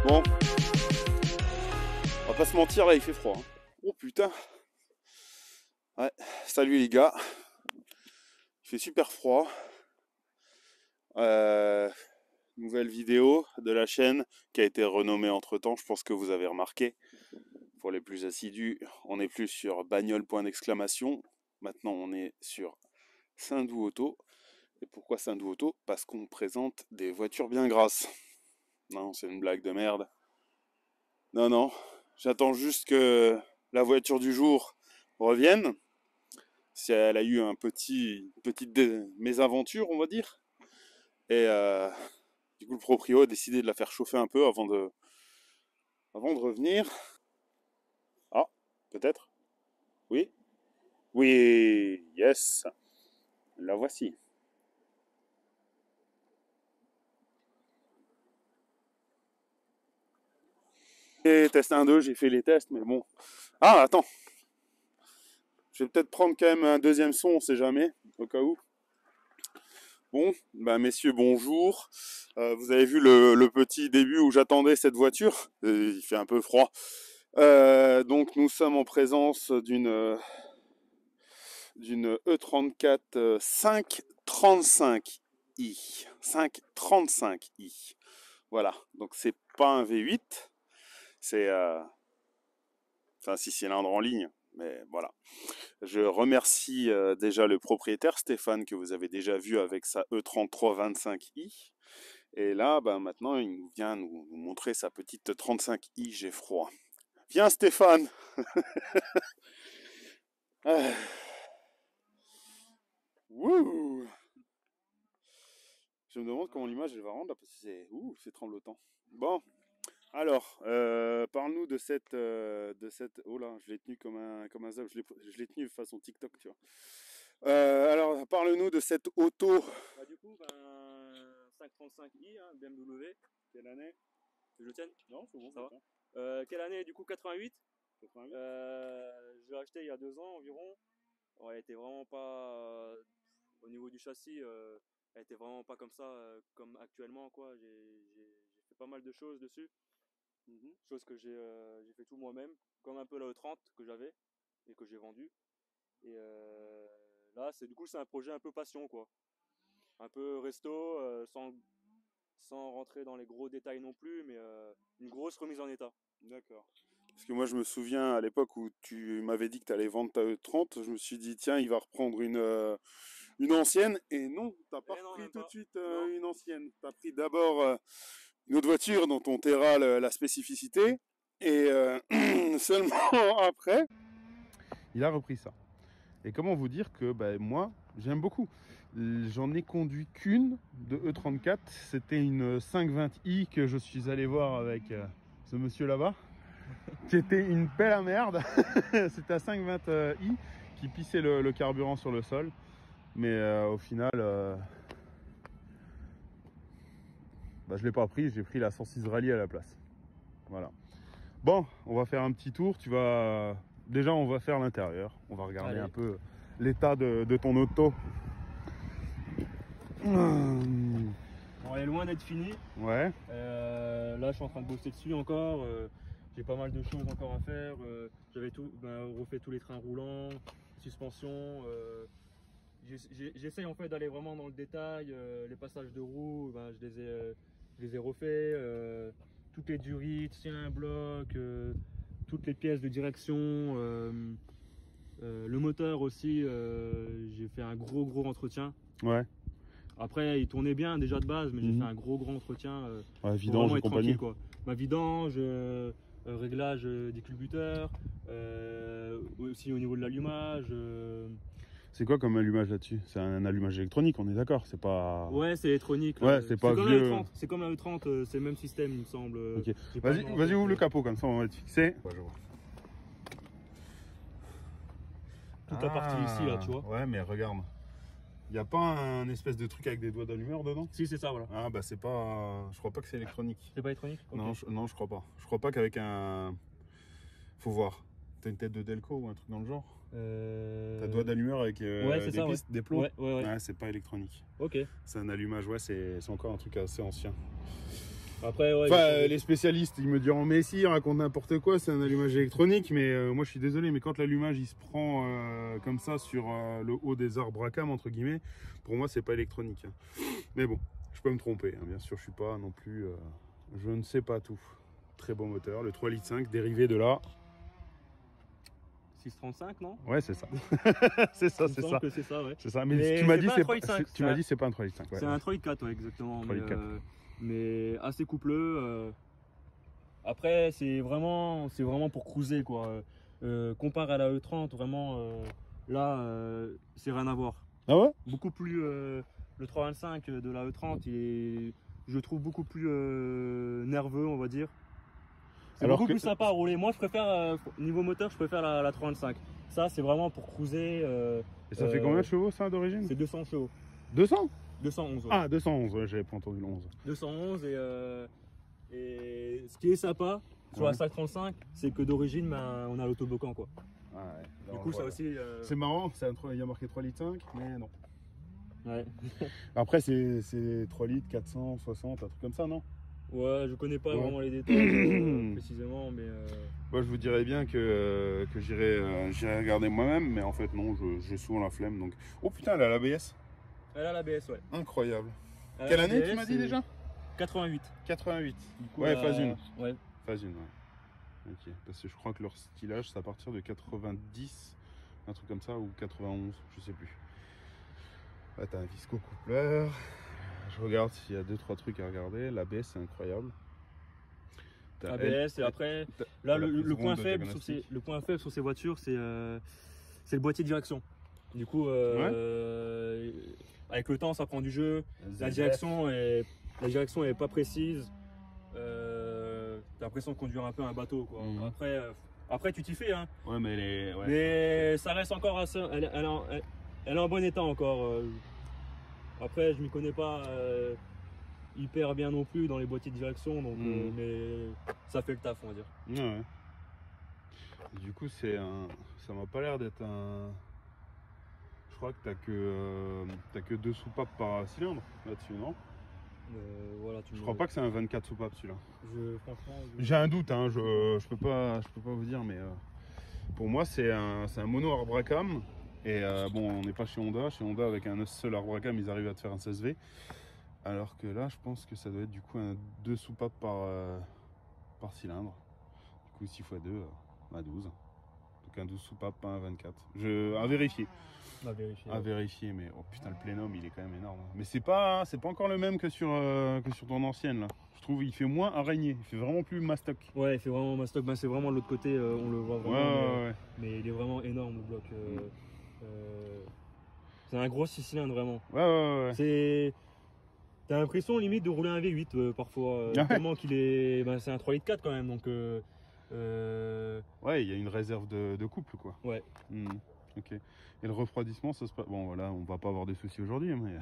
Bon, on va pas se mentir, là il fait froid. Hein. Oh putain. Ouais, salut les gars. Il fait super froid. Nouvelle vidéo de la chaîne qui a été renommée entre temps, je pense que vous avez remarqué. Pour les plus assidus, on n'est plus sur bagnole point d'exclamation. Maintenant on est sur Sindou Auto. Et pourquoi Sindou Auto? Parce qu'on présente des voitures bien grasses. Non, c'est une blague de merde. Non, non, j'attends juste que la voiture du jour revienne. Si elle a eu une petite mésaventure, on va dire. Et du coup, le proprio a décidé de la faire chauffer un peu avant de revenir. Ah, peut-être. Oui. Oui, yes. La voici. Et test 1-2, j'ai fait les tests, mais bon. Ah, attends. Je vais peut-être prendre quand même un deuxième son, on sait jamais, au cas où. Bon, bah messieurs, bonjour. Vous avez vu le petit début où j'attendais cette voiture. Il fait un peu froid. Donc nous sommes en présence d'une E34 535i. 535i. Voilà, donc c'est pas un V8, c'est un 6 cylindres en ligne, mais voilà. Je remercie déjà le propriétaire Stéphane que vous avez déjà vu avec sa E3325i. Et là, bah, maintenant, il nous vient nous montrer sa petite 35i, j'ai froid. Viens Stéphane. Ah. Wouh. Je me demande comment l'image elle va rendre là, parce que c'est tremblotant. Bon, alors, parle-nous de cette oh là, je l'ai tenu comme un zap, je l'ai tenu de façon TikTok, tu vois. Alors, parle-nous de cette auto. Bah, du coup, 535i, hein, BMW. Quelle année? Que je le tienne? Non, c'est bon, ça va. Quelle année? Du coup, 88. 88. Je l'ai acheté il y a 2 ans environ. Bon, elle était vraiment pas au niveau du châssis. Elle était vraiment pas comme ça, comme actuellement, quoi. J'ai fait pas mal de choses dessus. Choses que j'ai fait tout moi-même, comme un peu la E30 que j'avais et que j'ai vendu. Et là, du coup, c'est un projet un peu passion, quoi. Un peu resto, sans rentrer dans les gros détails non plus, mais une grosse remise en état. D'accord. Parce que moi, je me souviens à l'époque où tu m'avais dit que tu allais vendre ta E30, je me suis dit, tiens, il va reprendre une ancienne. Et non, t'as pas repris tout de suite une ancienne. Tu as pris d'abord une autre voiture dont on taira la spécificité. Et seulement après, il a repris ça. Et comment vous dire que moi, j'aime beaucoup. J'en ai conduit qu'une de E34. C'était une 520i que je suis allé voir avec ce monsieur là-bas. Qui était une pelle à merde. C'était un 520i qui pissait le carburant sur le sol. Mais au final, je l'ai pas pris. J'ai pris la 106 Rallye à la place. Voilà. Bon, on va faire un petit tour. Déjà, on va faire l'intérieur. On va regarder un peu l'état de ton auto. Bon, elle est loin d'être finie. Ouais. Là, je suis en train de bosser dessus encore. J'ai pas mal de choses encore à faire. J'avais refait tous les trains roulants, suspension. J'essaye en fait d'aller vraiment dans le détail. Les passages de roues, je les ai refaits. Toutes les durites, tiens, bloc, toutes les pièces de direction. Le moteur aussi, j'ai fait un gros entretien. Ouais. Après, il tournait bien déjà de base, mais j'ai fait un gros entretien. Vidange et compagnie. Quoi. Vidange, réglage des culbuteurs, aussi au niveau de l'allumage. C'est quoi comme allumage là-dessus? C'est un allumage électronique, on est d'accord? C'est pas... Ouais, c'est électronique. Ouais, c'est pas comme vieux. C'est comme la E30, c'est le même système, il me semble. Ok. Vas-y, ouvre le capot, comme ça on va être fixé. Ouais, je vois. Toute la partie ici, là, tu vois. Ouais, mais regarde. Il n'y a pas un espèce de truc avec des doigts d'allumeur dedans? Si, c'est ça, voilà. Ah, bah c'est pas... Je crois pas que c'est électronique. C'est pas électronique? Okay. Non, je crois pas. Je crois pas qu'avec un... Faut voir. T'as une tête de Delco ou un truc dans le genre? T'as doigt d'allumeur avec des plombs? Ouais. C'est pas électronique. Ok. C'est un allumage, ouais, c'est encore un truc assez ancien. Après, ouais. Enfin, les spécialistes, ils me diront, mais si, raconte n'importe quoi, c'est un allumage électronique, mais moi je suis désolé, mais quand l'allumage il se prend comme ça sur le haut des arbres à cam, entre guillemets, pour moi c'est pas électronique. Hein. Mais bon, je peux me tromper, hein. Bien sûr, je suis pas non plus, je ne sais pas tout. Très bon moteur, le 3,5 litres dérivé de là. 635, non? Ouais, c'est ça. c'est ça, c'est ça. C'est ça, ouais. C'est ça, mais tu m'as dit c'est pas, c'est pas un 3,5 litres. Ouais. C'est un 3,4 litres, ouais, exactement. 3,4 litres. Mais assez coupleux. Après, c'est vraiment pour cruiser, quoi. Comparé à la E30, vraiment, là, c'est rien à voir. Ah ouais? Beaucoup plus. Le 325 de la E30, je le trouve beaucoup plus nerveux, on va dire. C'est beaucoup plus sympa à rouler. Moi, je préfère, niveau moteur, je préfère la 325. Ça, c'est vraiment pour cruiser. Et ça fait combien de chevaux, ça, d'origine? C'est 200 chevaux. 200? 211. Ouais. Ah, 211, ouais, j'avais pas entendu le 11. 211 et ce qui est sympa sur la 535, c'est que d'origine, ben, on a l'autobloquant, quoi. Ah ouais. Du coup, ça aussi. C'est marrant, il y a marqué 3,5 litres, mais non. Ouais. Après, c'est 3 litres, 460, un truc comme ça, non? Ouais, je connais pas vraiment les détails précisément, mais. Moi, je vous dirais bien que j'irai regarder moi-même, mais en fait, non, j'ai souvent la flemme. Donc... Oh putain, elle a l'ABS. Elle a l'ABS, ouais. Incroyable. Quelle année tu m'as dit déjà? 88. 88. Du coup, ouais, phase 1. Ouais. Phase 1, ouais. Ok, parce que je crois que leur stylage, c'est à partir de 90, un truc comme ça, ou 91, je sais plus. Là, t'as un visco-coupleur. Je regarde s'il y a 2-3 trucs à regarder. L'ABS, c'est incroyable. ABS, et après, là, le point faible sur ces voitures, c'est le boîtier de direction. Du coup, avec le temps, ça prend du jeu. La direction est pas précise. T'as l'impression de conduire un peu un bateau, quoi. Après, tu t'y fais, hein. Ouais, mais mais ça reste encore assez. Elle est en bon état encore. Après, je m'y connais pas hyper bien non plus dans les boîtiers de direction, donc mais ça fait le taf, on va dire. Ouais. Du coup, ça m'a pas l'air d'être un. Je crois que t'as que 2 soupapes par cylindre là-dessus, non? Voilà, je crois pas que c'est un 24 soupapes celui-là. Franchement, j'ai un doute, hein, je peux pas vous dire, mais pour moi c'est un mono arbre à cam. Et bon, on n'est pas chez Honda. Chez Honda, avec un seul arbre à cam, ils arrivent à te faire un 16V. Alors que là, je pense que ça doit être du coup 2 soupapes par cylindre. Du coup, 6 x 2, 12. Donc un 12 soupapes, pas un 24. À vérifier. À vérifier, mais oh putain, le plénum, il est quand même énorme. Mais c'est pas encore le même que sur ton ancienne là. Je trouve il fait moins araignée, il fait vraiment plus mastoc. Ouais, il fait vraiment mastoc. Ben, c'est vraiment de l'autre côté, on le voit vraiment. Mais il est vraiment énorme le bloc. C'est un gros 6 cylindres vraiment. Ouais. T'as l'impression limite de rouler un V8 parfois. Tellement qu'il est. Ben, c'est un 3 litres 4 quand même, donc. Ouais, il y a une réserve de couple quoi. Ouais. Ok. Et le refroidissement, ça se passe. Bon voilà, on va pas avoir des soucis aujourd'hui, mais.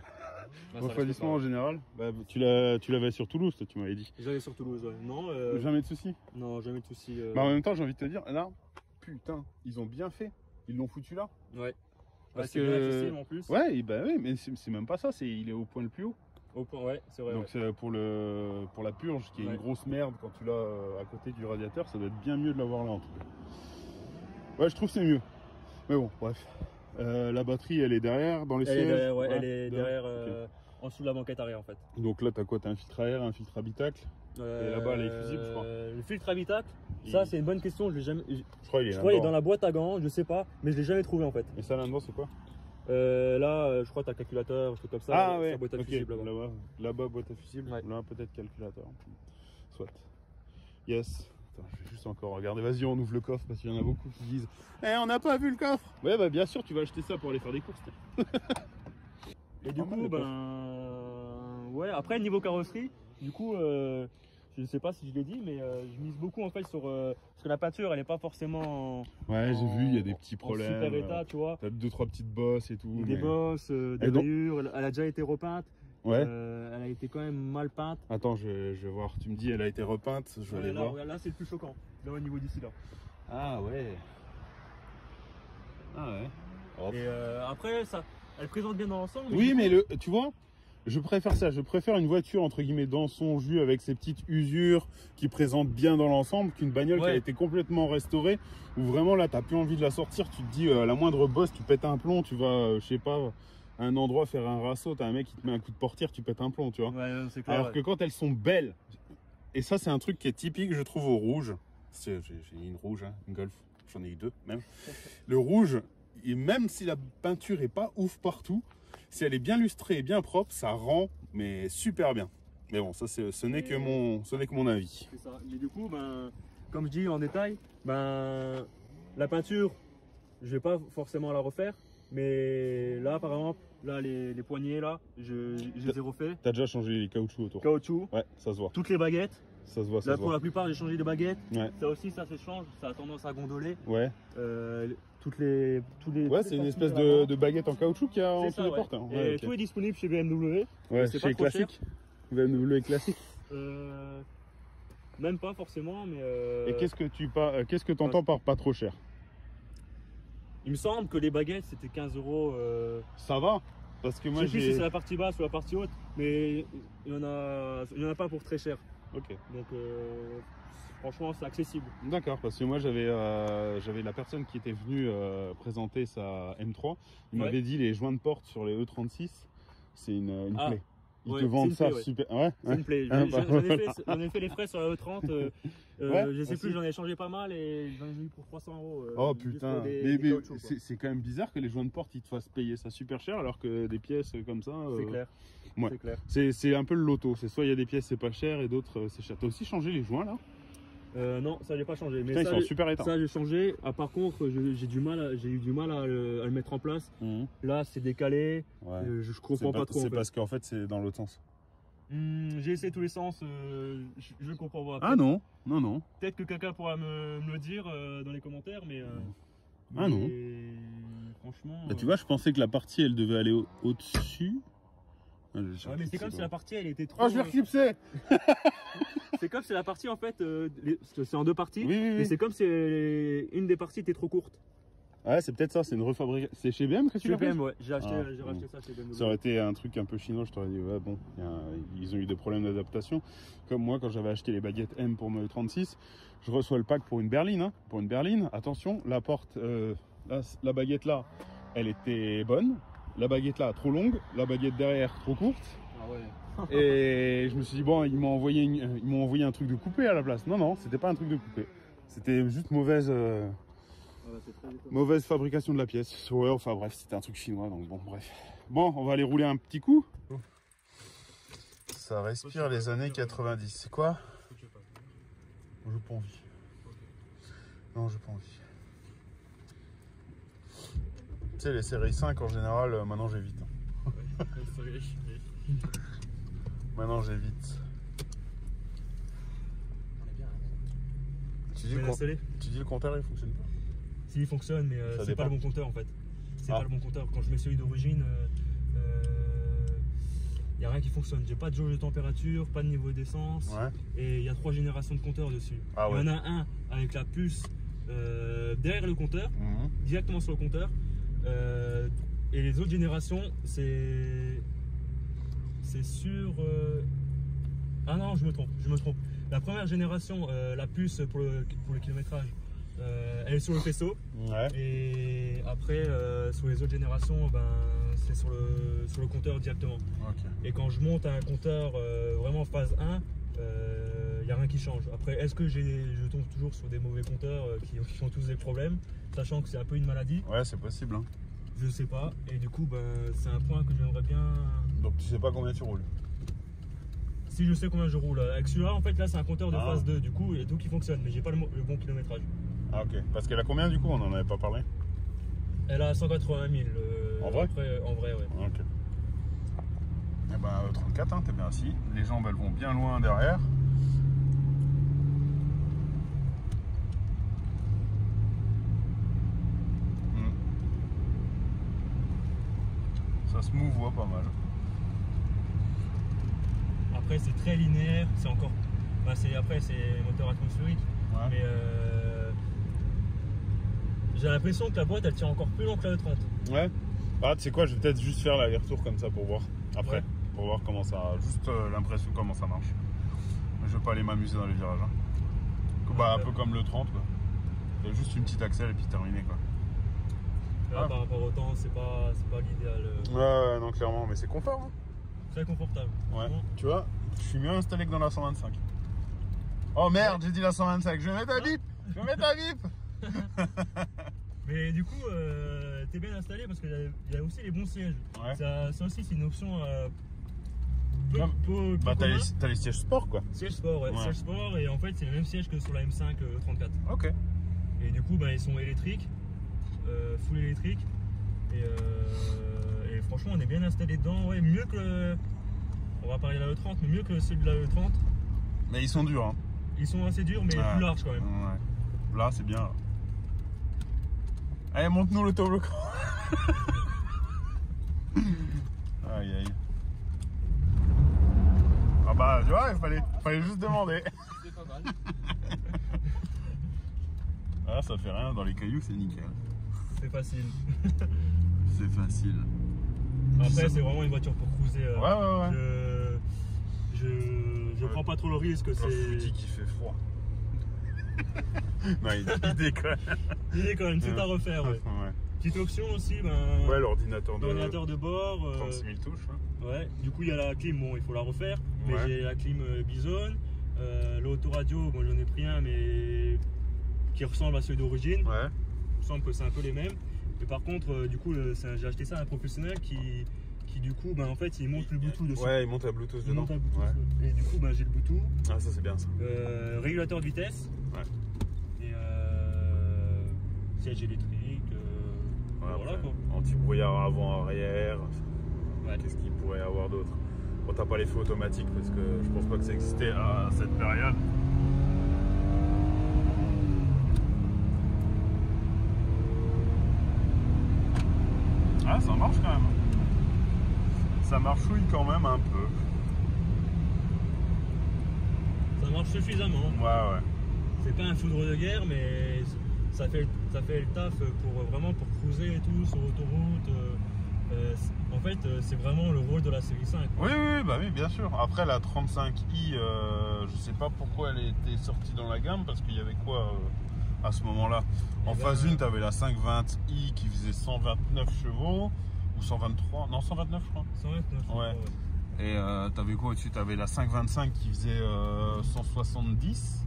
Le refroidissement en général, tu l'avais sur Toulouse, toi, tu m'avais dit. J'avais sur Toulouse, ouais. Non. Jamais de soucis. Non, jamais de soucis. En même temps, j'ai envie de te dire, là, putain, ils ont bien fait. Ils l'ont foutu là. Ouais. Parce que. Bien accessible en plus. Ouais, oui, mais c'est même pas ça. Il est au point le plus haut. Au point, ouais, c'est vrai. Donc c'est pour la purge, qui est une grosse merde quand tu l'as à côté du radiateur, ça doit être bien mieux de l'avoir là en tout cas. Ouais, je trouve que c'est mieux. Mais bon, bref. La batterie, elle est derrière, dans les sièges. Elle est derrière, en dessous de la banquette arrière en fait. Donc là, t'as quoi? T'as un filtre à air, un filtre habitacle. Et là-bas, elle est fusible, je crois. Le filtre habitacle, ça c'est une bonne question. Je l'ai jamais. Je crois qu'il est dans la boîte à gants, je sais pas, mais je l'ai jamais trouvé en fait. Et ça là-dedans, c'est quoi? Là, je crois que t'as calculateur, un truc comme ça. Ah ouais, boîte à fusible là-bas, boîte à fusible. Ouais. Là, peut-être calculateur. Soit. Yes. Attends, je vais juste encore regarder. Vas-y, on ouvre le coffre parce qu'il y en a beaucoup qui disent on n'a pas vu le coffre. Ouais, bah bien sûr, tu vas acheter ça pour aller faire des courses. Et du coup, ouais, après, niveau carrosserie, du coup, je sais pas si je l'ai dit, mais je mise beaucoup en fait sur. Parce que la peinture, elle est pas forcément. Ouais, j'ai vu, il y a des petits problèmes. En super état, tu vois. T'as 2-3 petites bosses et tout. Des bosses, des rayures, elle a déjà été repeinte. Ouais. Elle a été quand même mal peinte. Attends, je vais voir. Tu me dis, elle a été repeinte. Je vais aller voir. Là, c'est le plus choquant. Là, au niveau d'ici, là. Ah ouais. Ah ouais. Et après, ça, elle présente bien dans l'ensemble. Oui, mais tu vois, Je préfère ça, je préfère une voiture entre guillemets dans son jus avec ses petites usures qui présentent bien dans l'ensemble qu'une bagnole qui a été complètement restaurée où vraiment là t'as plus envie de la sortir, tu te dis la moindre bosse tu pètes un plomb, tu vas je sais pas à un endroit faire un rasso, t'as un mec qui te met un coup de portière, tu pètes un plomb, tu vois. Ouais, c'est clair, alors que quand elles sont belles, et ça c'est un truc qui est typique je trouve au rouge, j'ai une rouge, hein, une Golf, j'en ai eu 2 même, le rouge, et même si la peinture est pas ouf partout, si elle est bien lustrée et bien propre, ça rend mais super bien. Mais bon, ça ce n'est que mon avis. C'est ça. Mais du coup, ben, comme je dis en détail, ben, la peinture, je vais pas forcément la refaire. Mais là, par exemple, là, les poignées, là, je les ai refaits. T'as déjà changé les caoutchoucs autour? Caoutchouc. Ouais, ça se voit. Toutes les baguettes. Ça se voit, ça là, se voit. pour la plupart, j'ai changé de baguettes. Ouais. Ça aussi, ça se change. Ça a tendance à gondoler. Ouais. Ouais, c'est une espèce de baguette en caoutchouc qu'il y a en dessous des portes. Hein. Ouais, et okay. Tout est disponible chez BMW. Ouais, chez Classique. BMW Classique. Même pas forcément, mais. Et qu'est-ce que tu entends par pas trop cher? Il me semble que les baguettes c'était 15 €. Ça va, parce que moi je sais plus si c'est la partie basse ou la partie haute, mais il y en a pas pour très cher. Ok. Donc franchement c'est accessible. D'accord, parce que moi j'avais la personne qui était venue présenter sa M3, il m'avait dit les joints de porte sur les E36, c'est une plaie. Ils te vendent ça super. Ouais, c'est une plaie. J'en ai fait les frais sur la E30. Je sais plus, j'en ai changé pas mal et j'en ai eu pour 300 €. Oh putain, mais c'est quand même bizarre que les joints de porte ils te fassent payer ça super cher alors que des pièces comme ça. C'est clair. Ouais. C'est clair. C'est un peu le loto. C'est soit il y a des pièces c'est pas cher et d'autres c'est cher. T'as aussi changé les joints là? Non, ça j'ai pas changé. Putain, mais ils sont super éteints. Ça j'ai changé. Ah, par contre, j'ai eu du mal à le mettre en place. Là, c'est décalé. Ouais. Je comprends pas trop. C'est parce qu'en fait, c'est dans l'autre sens. J'ai essayé tous les sens. Je comprends pas. Ah non. Peut-être que quelqu'un pourra me le dire dans les commentaires, mais. Ah non. Franchement. Bah, tu vois, je pensais que la partie elle devait aller au-dessus. Ouais, mais c'est comme si la partie elle était trop. Oh, je vais reclipser. C'est comme si la partie en fait, c'est en 2 parties, oui. mais c'est comme si une des parties était trop courte. Ouais, c'est peut-être ça, c'est une refabrication. C'est chez BM que tu l'as fait? Chez BM, ouais, j'ai racheté ça chez BMW. Ça aurait été un truc un peu chinois, je t'aurais dit, ouais, bon, ils ont eu des problèmes d'adaptation. Comme moi, quand j'avais acheté les baguettes M pour me 36, je reçois le pack pour une berline. Hein. Pour une berline, attention, la porte, la baguette là, elle était bonne. La baguette là, trop longue. La baguette derrière, trop courte. Ah ouais. Et je me suis dit, bon, ils m'ont envoyé un truc de coupé à la place. Non, c'était pas un truc de coupé. C'était juste mauvaise fabrication de la pièce. Ouais, enfin bref, c'était un truc chinois, donc bon, bref. Bon, on va aller rouler un petit coup. Ça respire les années 90. C'est quoi? J'ai pas envie. Non, j'ai pas envie. Tu sais, les séries 5 en général, maintenant j'évite. Maintenant j'évite. Tu dis le compteur il fonctionne pas? Si, il fonctionne, mais c'est pas le bon compteur en fait. C'est pas le bon compteur. Quand je mets celui d'origine, il n'y a rien qui fonctionne. J'ai pas de jauge de température, pas de niveau d'essence. Ouais. Et il y a 3 générations de compteurs dessus. Ah ouais. Il y en a un avec la puce derrière le compteur, directement sur le compteur. Et les autres générations, c'est sur. Ah non, je me trompe. La première génération, la puce pour le kilométrage, elle est sur le faisceau. Ouais. Et après, sur les autres générations, ben, c'est sur le compteur directement. Okay. Et quand je monte à un compteur vraiment phase 1, il n'y a rien qui change. Après, est-ce que je tombe toujours sur des mauvais compteurs qui font tous des problèmes, sachant que c'est un peu une maladie? Ouais, c'est possible. Hein. Je sais pas. Et du coup, ben, c'est un point que j'aimerais bien. Donc tu sais pas combien tu roules? Si je sais combien je roule. Avec celui-là, en fait, là, c'est un compteur de phase 2, du coup, et tout qui fonctionne, mais j'ai pas le bon kilométrage. Ah, ok. Parce qu'elle a combien, du coup? On en avait pas parlé. Elle a 180 000. En vrai? Après, en vrai, ouais. Ok. Et ben, 34, hein, t'es bien assis. Les jambes, elles vont bien loin derrière. Ça se mouvoie pas mal. Après c'est très linéaire, c'est encore. Bah, après c'est moteur atmosphérique. Ouais. Mais j'ai l'impression que la boîte elle tient encore plus long que la E30. Ouais. Ah tu sais quoi, je vais peut-être juste faire l'aller-retour comme ça pour voir. Après. pour voir comment ça, juste l'impression comment ça marche. Je vais pas aller m'amuser dans les virages. Hein. Bah, un peu comme le 30 quoi. Il y a juste une petite accel et puis terminé quoi. Là, par rapport au temps, c'est pas l'idéal. Ouais, non clairement, mais c'est confort. Hein. Très confortable. Ouais. Tu vois, je suis mieux installé que dans la 125. Oh merde, j'ai dit la 125. Je vais mettre la bip. Je vais mettre la bip. Mais du coup, t'es bien installé parce qu'il y a aussi les bons sièges. Ouais. Ça aussi, c'est une option Bah, t'as les sièges sport quoi. Siège sport, ouais. Siège sport, et en fait, c'est le même siège que sur la M5 34. Ok. Et du coup, bah, ils sont électriques, full électrique. Et franchement, on est bien installé dedans. Ouais, mieux que on va parler de la E30, mais mieux que celui de la E30. Mais ils sont durs. Hein. Ils sont assez durs, mais plus larges quand même. Ouais. Là, c'est bien. Là. Allez, monte-nous l'autobloquant. Aïe, aïe. Ah bah, tu vois, il fallait juste demander. C'est pas mal. Ah, ça fait rien, dans les cailloux, c'est nickel. C'est facile. C'est facile. Après, c'est vraiment une voiture pour cruiser. Ouais. Je prends pas trop le risque. C'est un foutu qui fait froid. Non, il déconne. Il déconne, c'est à refaire. Ouais. Petite option aussi, ouais, l'ordinateur de bord. 36 000 touches. Hein. Ouais, du coup, il y a la clim, bon, il faut la refaire. Mais Ouais. j'ai la clim Bison. L'autoradio, bon, j'en ai pris un, mais qui ressemble à celui d'origine. Ouais. Il me semble que c'est un peu les mêmes. Mais par contre, du coup, j'ai acheté ça à un professionnel qui du coup, en fait, il monte le Bluetooth dessus. Ouais, il monte la Bluetooth dedans. Ouais. Et du coup, j'ai le Bluetooth. Ah, ça, c'est bien ça. Régulateur de vitesse. Ouais. Et siège électrique. Voilà quoi. Anti-brouillard avant-arrière. Ouais. Qu'est-ce qu'il pourrait y avoir d'autre? Bon, t'as pas les feux automatiques parce que je pense pas que ça existait à cette période. Ah, ça marche quand même. Ça marchouille quand même un peu. Ça marche suffisamment. Ouais. C'est pas un foudre de guerre, mais ça fait le taf vraiment pour cruiser et tout sur l'autoroute. En fait, c'est vraiment le rôle de la série 5. Oui, bah oui, bien sûr. Après la 35i, je sais pas pourquoi elle était sortie dans la gamme, parce qu'il y avait quoi à ce moment-là? En phase 1, tu avais la 520i qui faisait 129 chevaux, ou 123, non 129 je crois. 129. Ouais. Et t'avais quoi au-dessus? T'avais la 525 qui faisait 170.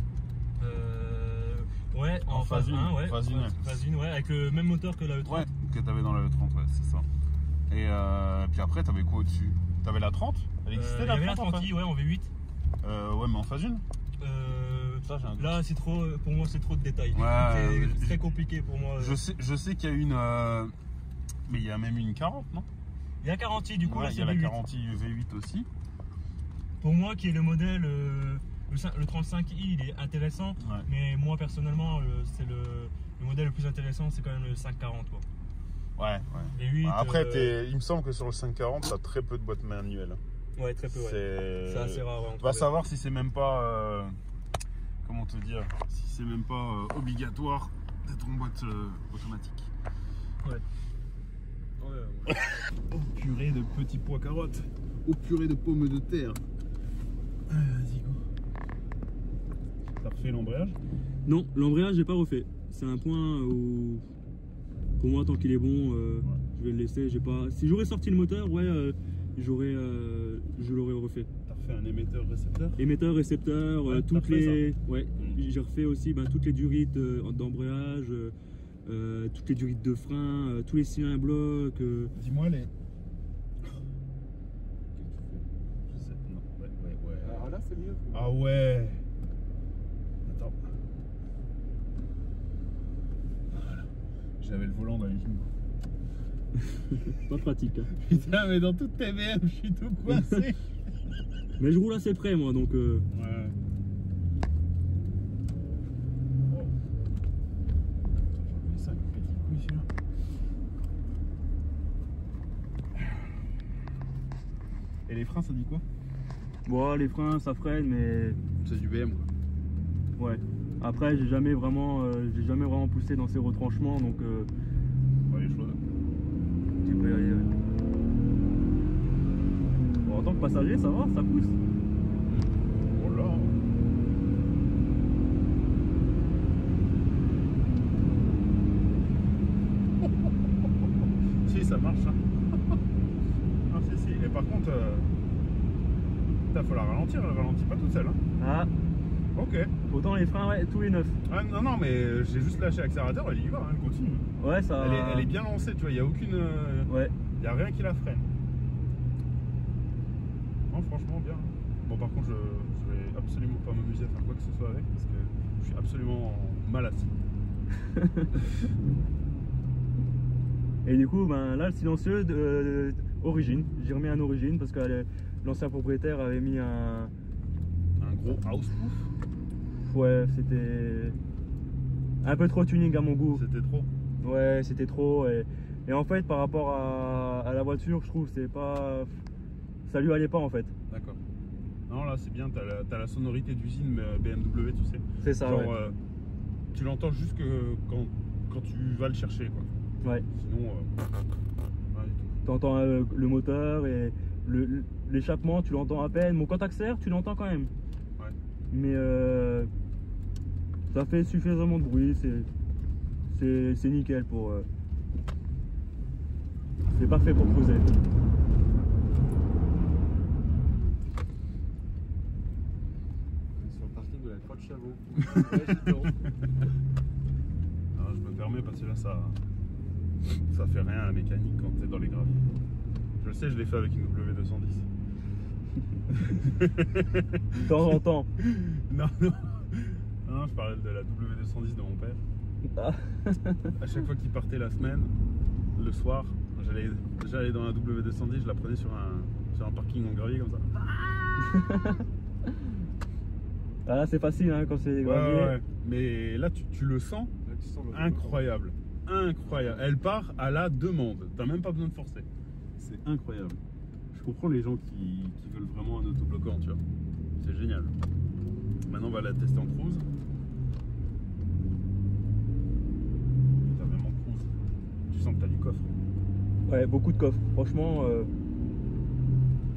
Ouais, en phase 1, ouais. Phase 1, phase 1, ouais, avec le même moteur que la E30. Ouais, que t'avais dans la E30, ouais, c'est ça. Et puis après, t'avais quoi au-dessus? T'avais la 30? Elle existait la 30? Il y avait la 30i, ouais, en V8. Ouais, mais en phase 1? Ça, là, c'est trop, pour moi, c'est trop de détails. Ouais, c'est très compliqué pour moi. Je sais qu'il y a une. Mais il y a même une 40, non? Il y a 40i, du coup, ouais, là, il y a la 40i V8 aussi. Pour moi, qui est le modèle, le 35i, il est intéressant. Ouais. Mais moi, personnellement, c'est le modèle le plus intéressant, c'est quand même le 540, quoi. Ouais. V8, après, il me semble que sur le 540, t'as très peu de boîtes manuelles. Ouais, très peu, ouais. C'est assez rare. Ouais, on va savoir si c'est même pas. Comment te dire? Si c'est même pas obligatoire d'être en boîte automatique. Ouais. Oh purée de petits pois carottes. Oh purée de pommes de terre. Vas-y, go. T'as refait l'embrayage? Non, l'embrayage, j'ai pas refait. C'est un point où, pour moi, tant qu'il est bon, je vais le laisser. Si j'aurais sorti le moteur, ouais, je l'aurais refait. T'as refait un émetteur-récepteur? Émetteur-récepteur, Ouais, toutes les. Ouais, Mmh. j'ai refait aussi toutes les durites d'embrayage, toutes les durites de frein, tous les cylindres blocs. Dis-moi les. Je sais, non, ouais. Ah là c'est mieux. Ah ouais. Attends. Voilà. J'avais le volant dans les genoux. Pas pratique. Hein. Putain, mais dans toutes tes VM, je suis tout coincé. Mais je roule assez près, moi, donc. Ouais. Ça me fait des couilles celui-là. Et les freins, ça dit quoi? Bon, les freins, ça freine, mais. C'est du BM quoi. Ouais. Après, j'ai jamais vraiment poussé dans ces retranchements, donc. Ouais, les choses. Tu peux y aller. Ouais. En tant que passager, ça va, ça pousse. Oh là. Si, ça marche. Hein. Ah, si. Et par contre, faut la ralentir. Elle ralentit pas toute seule. Hein. Ah, Ok. autant les freins, ouais, tous les 9. Ah, non, mais j'ai juste lâché l'accélérateur. Elle y va, hein, elle continue. Ouais, ça. Elle est bien lancée, tu vois. Il n'y a aucune. Ouais. Il n'y a rien qui la freine. Non, franchement, bien. Bon, par contre, je vais absolument pas m'amuser à faire quoi que ce soit avec parce que je suis absolument mal assis. Et du coup, ben, là, le silencieux origine. J'ai remis un origine parce que l'ancien propriétaire avait mis un gros houseproof. Ouais, c'était un peu trop tuning à mon goût. C'était trop. Ouais, c'était trop. Et en fait, par rapport à la voiture, je trouve c'est pas. Ça lui allait pas en fait. D'accord. Non, là c'est bien, t'as la sonorité d'usine BMW, tu sais. C'est ça. Genre, Ouais. tu l'entends juste quand tu vas le chercher, quoi. Ouais. Sinon, pas du tout. T'entends le moteur et l'échappement, tu l'entends à peine. Bon, quand t'accélères, tu l'entends quand même. Ouais. Mais ça fait suffisamment de bruit. C'est nickel pour. C'est parfait pour cruiser. Sur le parking de la Croix de Chavaux. Alors, je me permets parce que là ça fait rien à la mécanique quand t'es dans les graviers. Je le sais, je l'ai fait avec une W210. De temps en temps. Non, je parlais de la W210 de mon père. Ah. À chaque fois qu'il partait la semaine, le soir, j'allais dans la W210, je la prenais sur un parking en gravier comme ça. Ah là c'est facile hein, quand c'est gravier. Ouais. Mais là tu le sens, Là, tu sens le incroyable. Incroyable. Elle part à la demande. T'as même pas besoin de forcer. C'est incroyable. Je comprends les gens qui veulent vraiment un autobloquant, tu vois. C'est génial. Maintenant on va la tester en cruise. T'as vraiment cruise. Tu sens que t'as du coffre. Ouais, beaucoup de coffres. Franchement.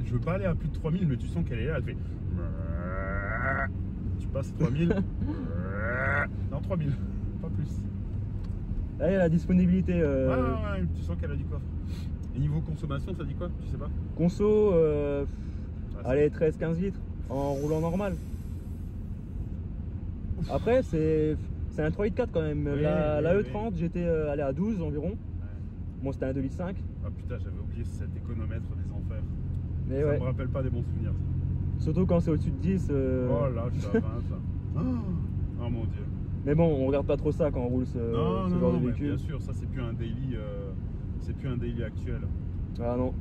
Je veux pas aller à plus de 3000, mais tu sens qu'elle est là. Elle fait. Tu passes 3000. Non, 3000. Pas plus. Là, il y a la disponibilité. Ouais, tu sens qu'elle a du coffre. Et niveau consommation, ça dit quoi? Tu sais pas? Conso, Ah, allez, 13-15 litres en roulant normal. Après, c'est un 3,4 quand même. Oui, la oui, E30, j'étais allé à 12 environ. Ouais. Bon, c'était un 2,5 litres. Ah putain, j'avais oublié cet économètre des enfers. Mais Ça ouais, me rappelle pas des bons souvenirs. surtout quand c'est au-dessus de 10. Oh là, je suis à 20 ça. Oh mon dieu. Mais bon, on regarde pas trop ça quand on roule ce genre de mais véhicule. bien sûr, ça c'est plus un daily actuel. Ah non.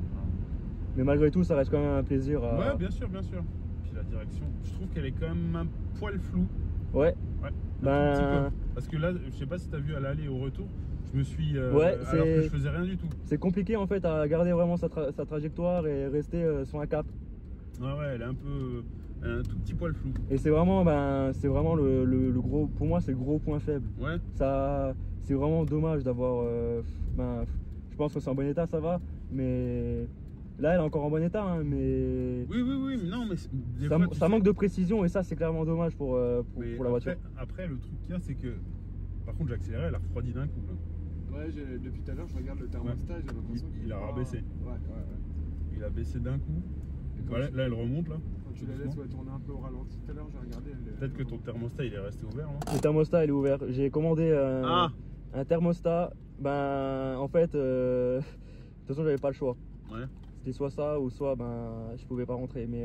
Mais malgré tout, ça reste quand même un plaisir à. Ouais, bien sûr. Puis la direction, je trouve qu'elle est quand même un poil floue. Ouais. Ouais. Ben- Un tout petit peu. Parce que là, je sais pas si t'as vu à l'aller et au retour, je me suis. Ouais, alors que je faisais rien du tout. C'est compliqué en fait à garder vraiment sa trajectoire et rester sur un cap. Ouais, elle est un tout petit poil flou. Et c'est vraiment, le gros, pour moi c'est le gros point faible. Ouais. Ça, c'est vraiment dommage d'avoir, je pense que c'est en bon état, ça va, mais là elle est encore en bon état, hein, mais Oui, mais non, mais des ça, fois, tu ça sais- manque de précision et ça c'est clairement dommage pour mais la voiture. Après, le truc qu'il y a, c'est que par contre, j'ai accéléré, elle a refroidi d'un coup. Là. Ouais, depuis tout à l'heure, je regarde le thermostat et j'ai l'impression Il a rabaissé. Ouais. Il a baissé d'un coup. Et quand Voilà, là, elle remonte là. Quand tu la laisses tourner un peu au ralenti tout à l'heure, j'ai regardé. Peut-être que ton thermostat il est resté ouvert, non? Le thermostat il est ouvert. J'ai commandé un thermostat. En fait, de toute façon j'avais pas le choix. Ouais. C'était soit ça ou soit je pouvais pas rentrer. Mais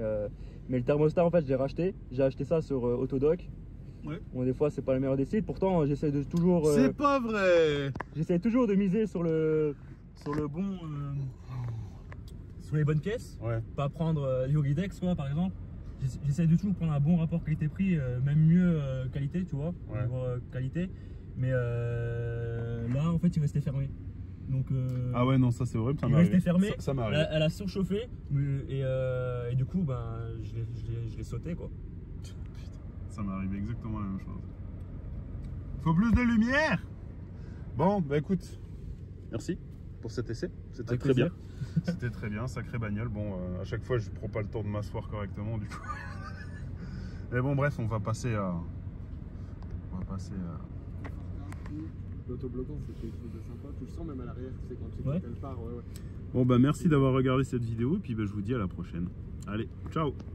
le thermostat en fait je l'ai racheté. J'ai acheté ça sur Autodoc. Ouais. Bon, des fois c'est pas le meilleur des sites. Pourtant j'essaie de toujours. C'est pas vrai! J'essaie toujours de miser sur le bon. Sur les bonnes pièces. Ouais. Pas prendre Yoridex quoi par exemple. J'essaie de toujours prendre un bon rapport qualité-prix, même mieux qualité, tu vois, Ouais. niveau, qualité. Mais là en fait il restait fermé. Donc Ah ouais, non, ça c'est horrible, ça il m'est restait arrivé. fermé. Ça m'est arrivé. Elle a surchauffé et du coup je l'ai sauté quoi. Putain, ça m'est arrivé exactement la même chose. Faut plus de lumière! Bon, bah écoute, merci. pour cet essai. C'était Avec très bien. plaisir. C'était très bien, sacrée bagnole. Bon, à chaque fois, je ne prends pas le temps de m'asseoir correctement, du coup. Mais bon, bref, on va passer à... L'autobloquant, c'est quelque chose de sympa. Tu le sens même à l'arrière, tu sais, quand Ouais. elle part. Ouais. Bon, bah merci d'avoir regardé cette vidéo, et puis bah, je vous dis à la prochaine. Allez, ciao!